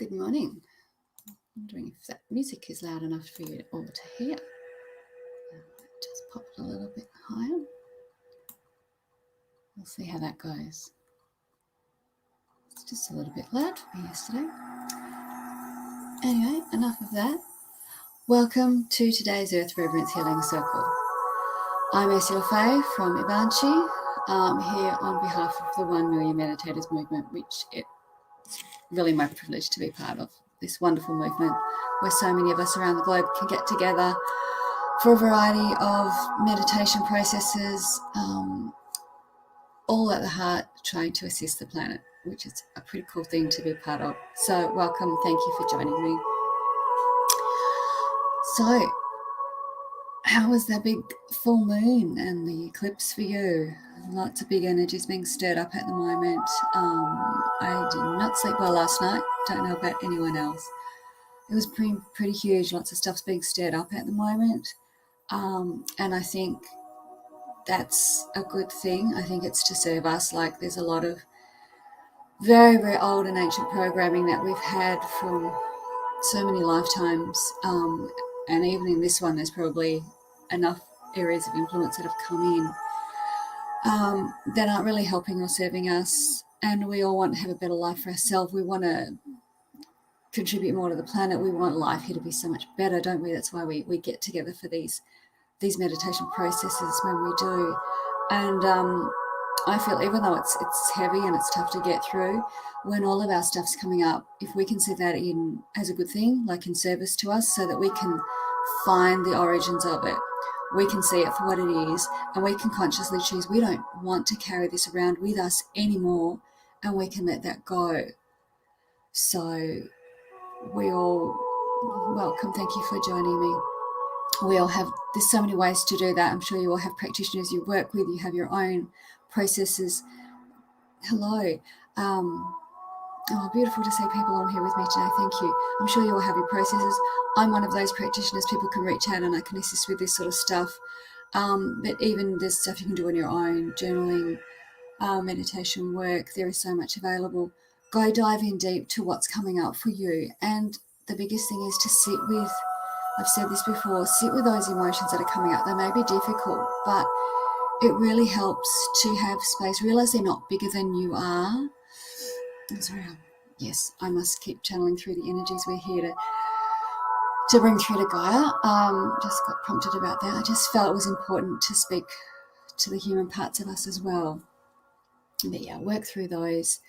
Good morning. I'm wondering if that music is loud enough for you all to hear. Just pop it a little bit higher. We'll see how that goes. It's just a little bit loud for me yesterday. Anyway, enough of that. Welcome to today's Earth Reverence Healing Circle. I'm Ursula Faye from Ibanchi. I'm here on behalf of the 1 Million Meditators movement, which it's really my privilege to be part of. This wonderful movement where so many of us around the globe can get together for a variety of meditation processes, all at the heart trying to assist the planet, which is a pretty cool thing to be part of. So welcome, thank you for joining me. So how was that big full moon and the eclipse for you? Lots of big energies being stirred up at the moment. I did not sleep well last night. Don't know about anyone else. It was pretty huge. Lots of stuff's being stirred up at the moment. And I think that's a good thing. I think it's to serve us. Like, there's a lot of very, very old and ancient programming that we've had from so many lifetimes. And even in this one, there's probably enough areas of influence that have come in that aren't really helping or serving us. And we all want to have a better life for ourselves. We want to contribute more to the planet. We want life here to be so much better, don't we? That's why we get together for these meditation processes when we do. And I feel, even though it's heavy and it's tough to get through, when all of our stuff's coming up, if we can see that in as a good thing, like in service to us, so that we can find the origins of it, we can see it for what it is, and we can consciously choose we don't want to carry this around with us anymore, and we can let that go. So we all welcome. Thank you for joining me. We all have, there's so many ways to do that. I'm sure you all have practitioners you work with, you have your own processes. Hello. Beautiful to see people on here with me today. Thank you. I'm sure you all have your processes. I'm one of those practitioners. People can reach out and I can assist with this sort of stuff. But even there's stuff you can do on your own, journaling, meditation work. There is so much available. Go dive in deep to what's coming up for you. And the biggest thing is to sit with, I've said this before, sit with those emotions that are coming up. They may be difficult, but it really helps to have space. Realize they're not bigger than you are. I'm sorry. Yes, I must keep channeling through the energies we're here to bring through to Gaia. Just got prompted about that. I just felt it was important to speak to the human parts of us as well. But yeah, work through those.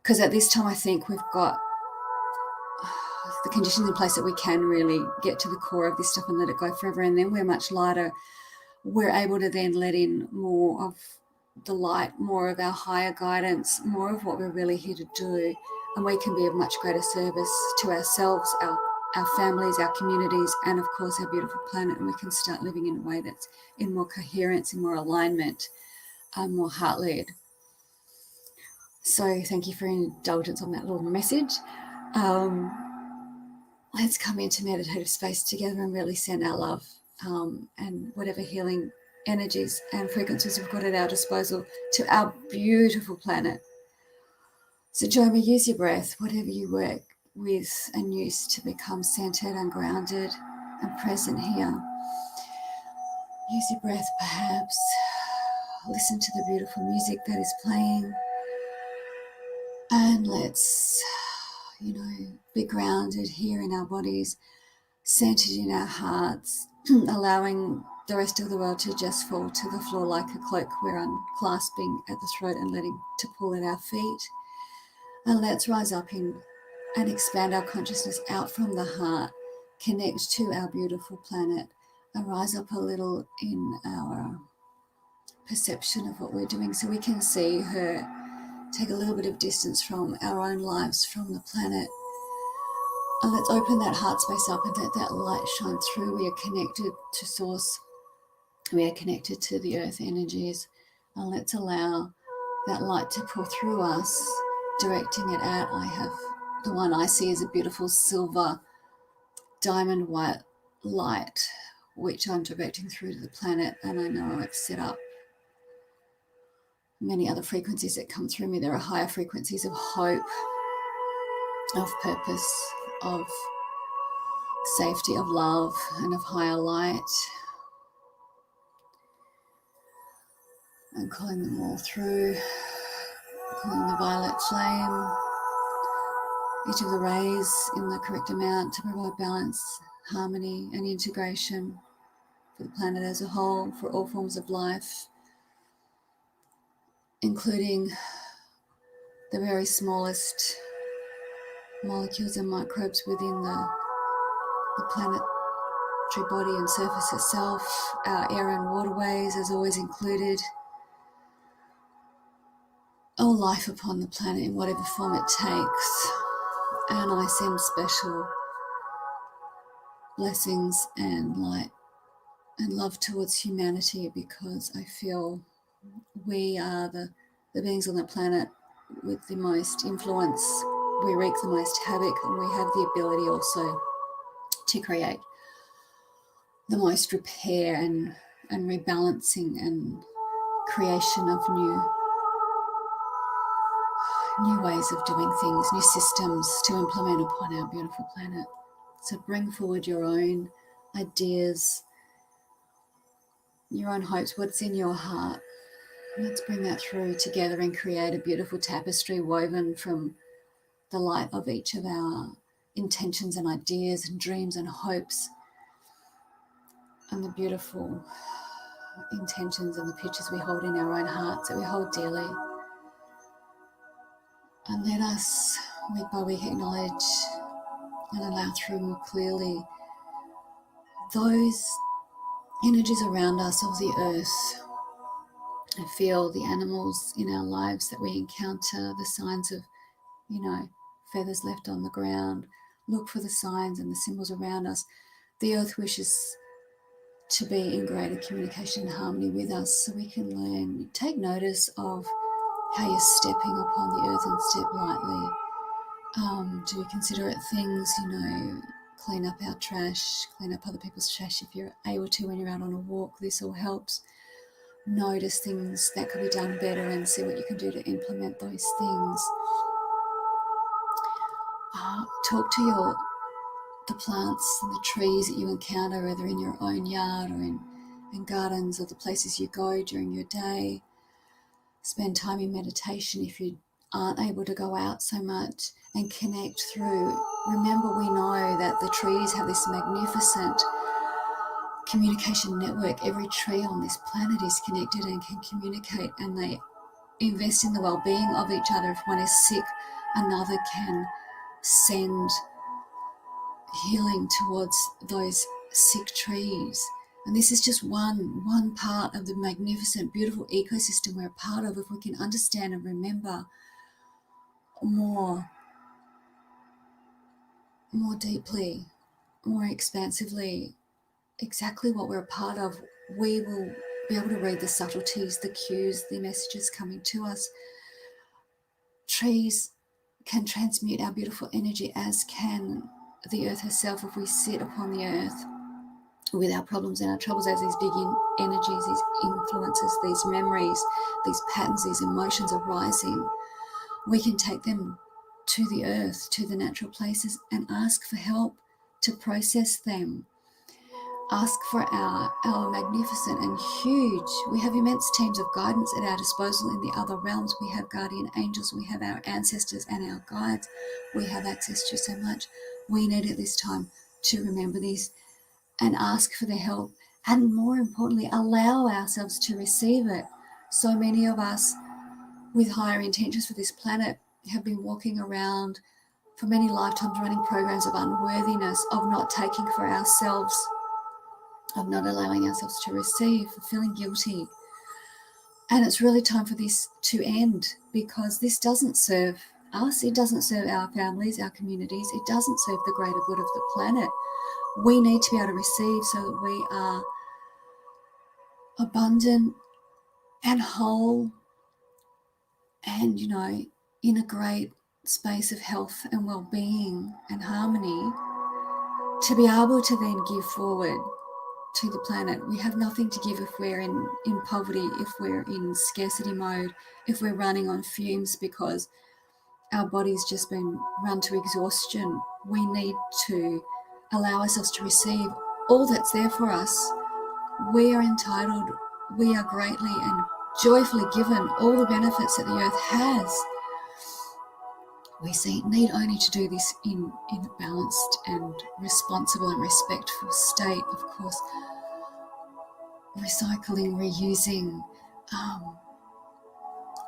Because at this time, I think we've got the conditions in place that we can really get to the core of this stuff and let it go forever. And then we're much lighter. We're able to then let in more of the light, more of our higher guidance, more of what we're really here to do. And we can be of much greater service to ourselves, our families, our communities, and of course our beautiful planet. And we can start living in a way that's in more coherence, in more alignment, more heart-led. So thank you for your indulgence on that little message. Let's come into meditative space together and really send our love and whatever healing energies and frequencies we've got at our disposal to our beautiful planet. So join me, use your breath, whatever you work with and use to become centered and grounded and present here. Use your breath perhaps. Listen to the beautiful music that is playing. And let's, be grounded here in our bodies, centered in our hearts, allowing the rest of the world to just fall to the floor like a cloak. We're unclasping at the throat and letting to pull at our feet. And let's rise up in and expand our consciousness out from the heart, connect to our beautiful planet, and rise up a little in our perception of what we're doing so we can see her, take a little bit of distance from our own lives, from the planet. And let's open that heart space up and let that light shine through. We are connected to source. We are connected to the earth energies. And let's allow that light to pour through us, directing it out. I have the one I see as a beautiful silver diamond white light, which I'm directing through to the planet. And I know I've set up many other frequencies that come through me. There are higher frequencies of hope, of purpose, of safety, of love, and of higher light. And calling them all through, calling the violet flame, each of the rays in the correct amount to provide balance, harmony, and integration for the planet as a whole, for all forms of life, including the very smallest molecules and microbes within the planetary body and surface itself. Our air and waterways is always included. All life upon the planet in whatever form it takes. And I send special blessings and light and love towards humanity, because I feel we are the beings on the planet with the most influence. We wreak the most havoc, and we have the ability also to create the most repair and rebalancing and creation of new ways of doing things, new systems to implement upon our beautiful planet. So bring forward your own ideas, your own hopes, what's in your heart. Let's bring that through together and create a beautiful tapestry woven from the light of each of our intentions and ideas and dreams and hopes, and the beautiful intentions and the pictures we hold in our own hearts that we hold dearly. And let us, week by week, acknowledge and allow through more clearly those energies around us of the earth. I feel the animals in our lives that we encounter, the signs of, feathers left on the ground. Look for the signs and the symbols around us. The earth wishes to be in greater communication and harmony with us, so we can learn, take notice of how you're stepping upon the earth and step lightly. Do considerate things, clean up our trash, clean up other people's trash if you're able to when you're out on a walk. This all helps. Notice things that could be done better and see what you can do to implement those things. Talk to the plants and the trees that you encounter, whether in your own yard or in gardens or the places you go during your day. Spend time in meditation if you aren't able to go out so much, and connect through. Remember, we know that the trees have this magnificent communication network. Every tree on this planet is connected and can communicate, and they invest in the well-being of each other. If one is sick, another can send healing towards those sick trees. And this is just one part of the magnificent, beautiful ecosystem we're a part of. If we can understand and remember more deeply, more expansively, exactly what we're a part of, we will be able to read the subtleties, the cues, the messages coming to us. Trees can transmute our beautiful energy, as can the earth herself. If we sit upon the earth with our problems and our troubles as these big energies, these influences, these memories, these patterns, these emotions arising, we can take them to the earth, to the natural places, and ask for help to process them. Ask for our magnificent and huge, we have immense teams of guidance at our disposal in the other realms. We have guardian angels, we have our ancestors and our guides. We have access to so much. We need at this time to remember this and ask for their help, and more importantly, allow ourselves to receive it. So many of us with higher intentions for this planet have been walking around for many lifetimes running programs of unworthiness, of not taking for ourselves, of not allowing ourselves to receive, for feeling guilty. And it's really time for this to end, because this doesn't serve us, it doesn't serve our families, our communities, it doesn't serve the greater good of the planet. We need to be able to receive so that we are abundant and whole and, in a great space of health and well-being and harmony, to be able to then give forward to the planet. We have nothing to give if we're in poverty, if we're in scarcity mode, if we're running on fumes because our body's just been run to exhaustion. We need to allow ourselves to receive all that's there for us. We are entitled, we are greatly and joyfully given all the benefits that the earth has. We need only to do this in a balanced and responsible and respectful state. Of course, recycling, reusing,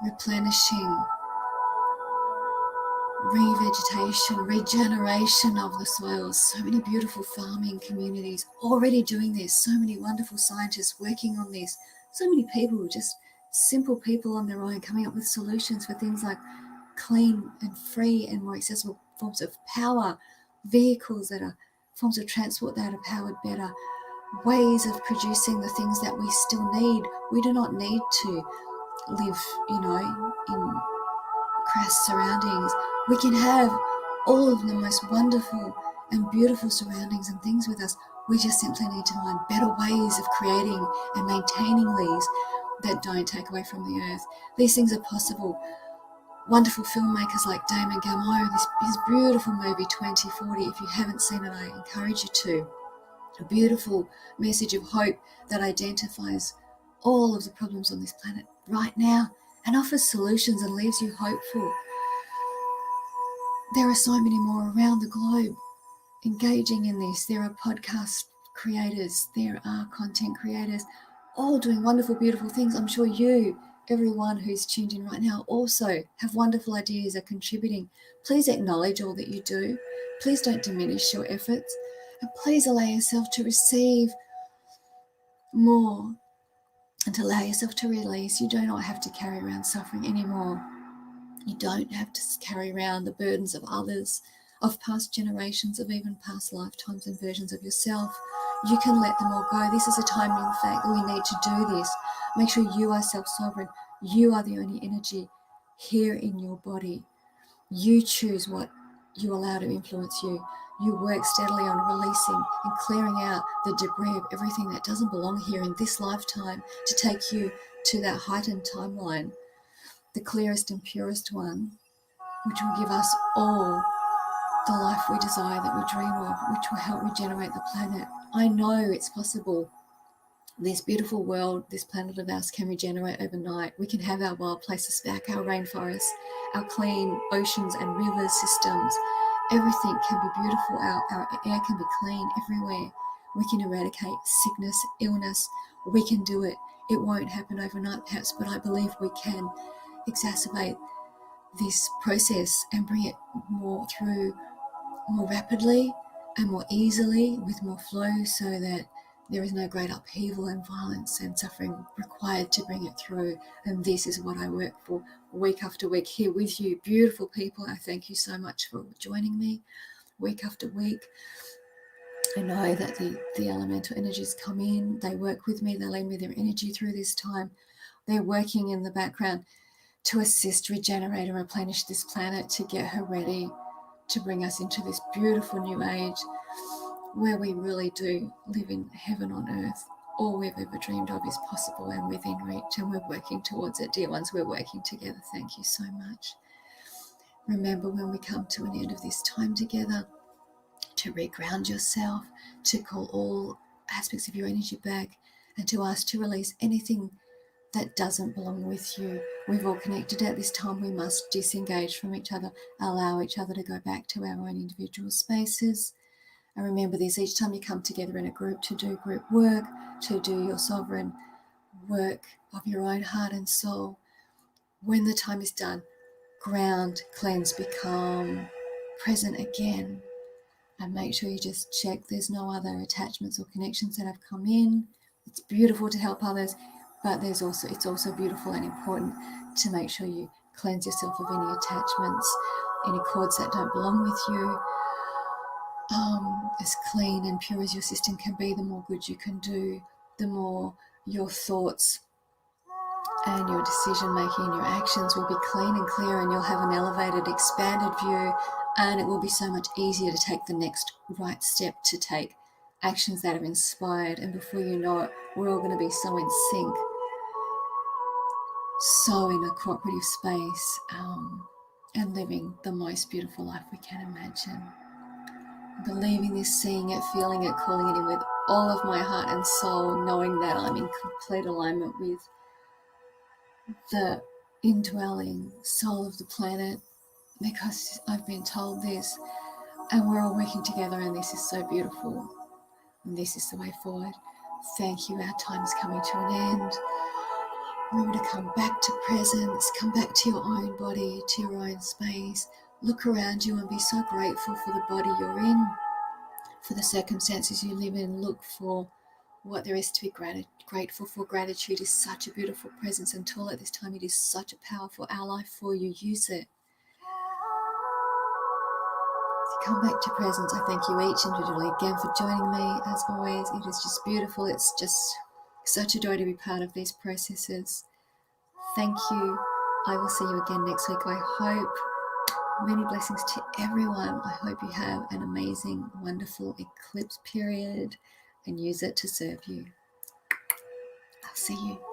replenishing, revegetation, regeneration of the soils. So many beautiful farming communities already doing this. So many wonderful scientists working on this. So many people, just simple people on their own, coming up with solutions for things like clean and free and more accessible forms of power, vehicles that are forms of transport that are powered better, ways of producing the things that we still need. We do not need to live, in crass surroundings. We can have all of the most wonderful and beautiful surroundings and things with us. We just simply need to find better ways of creating and maintaining these that don't take away from the earth. These things are possible. Wonderful filmmakers like Damon Gameau, his beautiful movie 2040, if you haven't seen it, I encourage you to. A beautiful message of hope that identifies all of the problems on this planet right now and offers solutions and leaves you hopeful. There are so many more around the globe engaging in this. There are podcast creators, there are content creators, all doing wonderful, beautiful things. I'm sure you, everyone who's tuned in right now, also have wonderful ideas, are contributing. Please acknowledge all that you do. Please don't diminish your efforts. And please allow yourself to receive more and to allow yourself to release. You do not have to carry around suffering anymore. You don't have to carry around the burdens of others, of past generations, of even past lifetimes and versions of yourself. You can let them all go. This is a time, in fact, that we need to do this. Make sure you are self-sovereign. You are the only energy here in your body. You choose what you allow to influence you. You work steadily on releasing and clearing out the debris of everything that doesn't belong here in this lifetime to take you to that heightened timeline, the clearest and purest one, which will give us all the life we desire, that we dream of, which will help regenerate the planet. I know it's possible. This beautiful world, this planet of ours, can regenerate overnight. We can have our wild places back, our rainforests, our clean oceans and river systems. Everything can be beautiful. Our air can be clean everywhere. We can eradicate sickness, illness. We can do it. It won't happen overnight, perhaps, but I believe we can exacerbate this process and bring it more through more rapidly and more easily, with more flow, so that there is no great upheaval and violence and suffering required to bring it through. And this is what I work for week after week here with you, beautiful people. I thank you so much for joining me week after week. I know that the elemental energies come in, they work with me, they lend me their energy through this time. They're working in the background to assist, regenerate and replenish this planet, to get her ready to bring us into this beautiful new age where we really do live in heaven on earth. All we've ever dreamed of is possible and within reach, and we're working towards it. Dear ones, we're working together. Thank you so much. Remember, when we come to an end of this time together, to reground yourself, to call all aspects of your energy back, and to ask to release anything that doesn't belong with you. We've all connected at this time. We must disengage from each other, allow each other to go back to our own individual spaces. And remember this, each time you come together in a group to do group work, to do your sovereign work of your own heart and soul, when the time is done, ground, cleanse, become present again. And make sure you just check there's no other attachments or connections that have come in. It's beautiful to help others, but it's also beautiful and important to make sure you cleanse yourself of any attachments, any cords that don't belong with you. As clean and pure as your system can be, the more good you can do, the more your thoughts and your decision making and your actions will be clean and clear, and you'll have an elevated, expanded view, and it will be so much easier to take the next right step, to take actions that are inspired. And before you know it, we're all going to be so in sync, so in a cooperative space, and living the most beautiful life we can imagine. Believing this, seeing it, feeling it, calling it in with all of my heart and soul, knowing that I'm in complete alignment with the indwelling soul of the planet, because I've been told this, and we're all working together, and this is so beautiful, and this is the way forward. Thank you. Our time is coming to an end. Remember to come back to presence, come back to your own body, to your own space. Look around you and be so grateful for the body you're in, for the circumstances you live in. Look for what there is to be grateful for. Gratitude is such a beautiful presence and tool at this time. It is such a powerful ally for you. Use it. So come back to presence. I thank you each individually again for joining me. As always, it is just beautiful. It's just such a joy to be part of these processes. Thank you. I will see you again next week. I hope. Many blessings to everyone. I hope you have an amazing, wonderful eclipse period and use it to serve you. I'll see you.